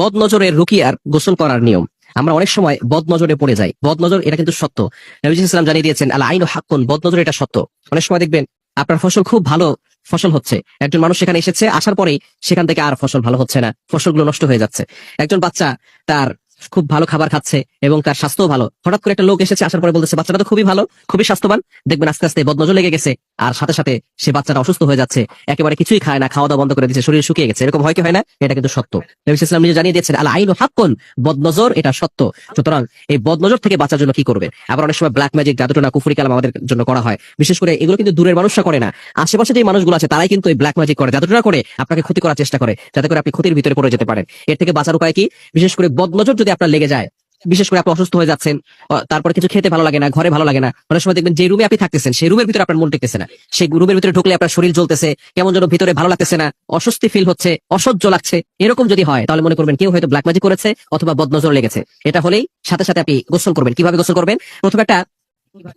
বদ নজরের রুকিয়ার গোসল করার নিয়ম। আমরা অনেক সময় বদ নজরে পড়ে যাই। বদ নজর এটা কিন্তু সত্য। নবী সাল্লাল্লাহু জানিয়ে দিয়েছেন আল আইনু হাক্কুন, বদ নজর এটা সত্য। অনেক সময় দেখবেন আপনার ফসল খুব ভালো ফসল হচ্ছে, একজন মানুষ সেখানে এসেছে, আসার পরেই সেখান থেকে আর ফসল ভালো হচ্ছে না, ফসলগুলো নষ্ট হয়ে যাচ্ছে। একজন বাচ্চা তার খুব ভালো খাবার খাচ্ছে এবং তার স্বাস্থ্য ভালো, হঠাৎ করে একটা লোক এসেছে, আসার পরে বলতেছে বাচ্চাটা তো খুবই ভালো, খুবই স্বাস্থ্যবান। দেখবেন আস্তে আস্তে বদনজর লেগে গেছে, আর সাথে সাথে সে বাচ্চাটা অসুস্থ হয়ে যাচ্ছে, একেবারে কিছুই খায় না, খাওয়া দাওয়া বন্ধ করে দিচ্ছে, শরীর শুকিয়ে গেছে। এরকম হয় কি হয় না? এটা কিন্তু সত্য। নবী ইসলাম নিজে জানিয়ে দিয়েছেন আল আইনু হাক্কুন, বদনজর এটা সত্য। সুতরাং এই বদনজর থেকে বাঁচার জন্য কি করবে? আবার অনেক সময় ব্ল্যাক ম্যাজিক, জাদুটোনা, কুফরি কালাম আমাদের জন্য করা হয়। বিশেষ করে এগুলো কিন্তু দূরের মানুষরা করে না, আশেপাশে যে মানুষগুলো আছে তারাই কিন্তু এই ব্ল্যাক ম্যাজিক করে, জাদুটোনা করে আপনাকে ক্ষতি করার চেষ্টা করে, যাতে করে আপনি ক্ষতির ভিতরে পড়ে যেতে পারেন। এর থেকে বাঁচার উপায় কি? বিশেষ করে বদনজর যদি আপনার লেগে যায়, বিশেষ করে আপনি অসুস্থ হয়ে যাচ্ছেন, তারপরে কিছু খেতে ভালো লাগে না, ঘরে ভালো লাগে না, অনেক সময় দেখবেন যে রুমে আপনি থাকতেছেন সেই রুমের ভিতরে আপনার মন টেকতেছে না, সেই রুমের ভিতরে ঢুকলে আপনার শরীর জ্বলতেছে, কেমন যেন ভিতরে ভালো লাগতেছে না, অস্বস্তি ফিল হচ্ছে, অসহ্য লাগছে। এরকম যদি হয় তাহলে মনে করবেন কেউ হয়তো ব্ল্যাক ম্যাজিক করেছে অথবা বদনজর লেগেছে। এটা হলেই সাথে সাথে আপনি গোসল করবেন। কিভাবে গোসল করবেন? প্রথমে একটা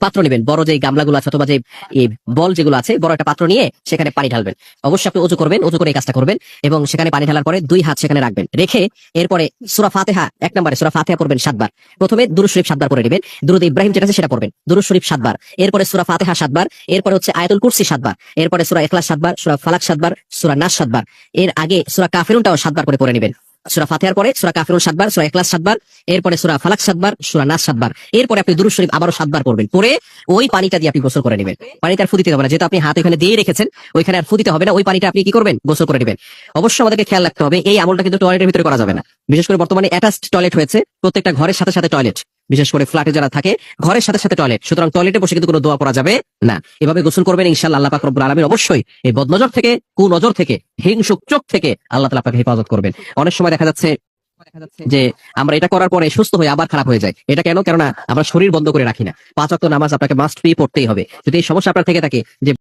পাত্র নেবেন, বড় যে গামলাগুলো আছে অথবা যে এই বল যেগুলো আছে, বড় একটা পাত্র নিয়ে সেখানে পানি ঢালবেন। অবশ্যই আপনি ওযু করবেন, ওযু করে এই কাজটা করবেন এবং সেখানে পানি ঢালার পরে 2 হাত সেখানে রাখবেন, রেখে এরপরে সূরা ফাতিহা, 1 নম্বরে সূরা ফাতিহা পড়বেন 7 বার। প্রথমে দুরূদ শরীফ 7 বার পড়ে নেবেন, দুরূদ ইব্রাহিম যেটা আছে সেটা পড়বেন, দুরূদ শরীফ 7 বার, এরপরে সূরা ফাতিহা 7 বার, এরপরে হচ্ছে আয়াতুল কুরসি 7 বার, এরপরে সূরা ইখলাস 7 বার, সূরা ফালাক 7 বার, সূরা নাস 7 বার, এর আগে সূরা কাফিরুনটাও 7 বার করে পড়ে নেবেন। সূরা ফাতিহার পরে সূরা কাফিরুন 7 বার, সূরা ইখলাস 7 বার, এরপরে সূরা ফালাক 7 বার, সূরা নাস 7 বার, এরপরে আপনি দুরূদ শরীফ আবারো 7 বার পড়বেন। পরে ওই পানিটা দিয়ে আপনি গোসল করে নেবেন। পানিটা আর ফু দিতে হবে না, যেহেতু আপনি হাত ওখানে দিয়ে রেখেছেন, ওইখানে আর ফু দিতে হবে না, ওই পানিটা আপনি কি করবেন? গোসল করে নেবেন। অবশ্যই আমাদেরকে খেয়াল রাখতে হবে, এই আমলটা কিন্তু টয়লেটের ভিতরে করা যাবে না। বিশেষ করে বর্তমানে অ্যাটাচড টয়লেট হয়েছে, প্রত্যেকটা ঘরের সাথে সাথে টয়লেট, বিশেষ করে ফ্ল্যাটে যারা থাকে ঘরের সাথে সাথে টয়লেট, সুতরাং টয়লেটে বসে কিন্তু কোনো দোয়া করা যাবে না। এভাবে গোসল করবেন, ইনশাআল্লাহ আল্লাহ পাক রব্বুল আলামিন অবশ্যই এই বদনজর থেকে, কুনজর থেকে, হিংসুক চোখ থেকে আল্লাহ তাআলা আপনাকে হেফাজত করবেন। অনেক সময় দেখা যাচ্ছে যে আমরা এটা করার পরে সুস্থ হয়ে আবার খারাপ হয়ে যায়। এটা কেন? কেননা আমরা শরীর বন্ধ করে রাখি না। 5 ওয়াক্ত নামাজ আপনাকে মাস্ট বি পড়তেই হবে। যদি এই সমস্যা আপনার থেকে থাকে যে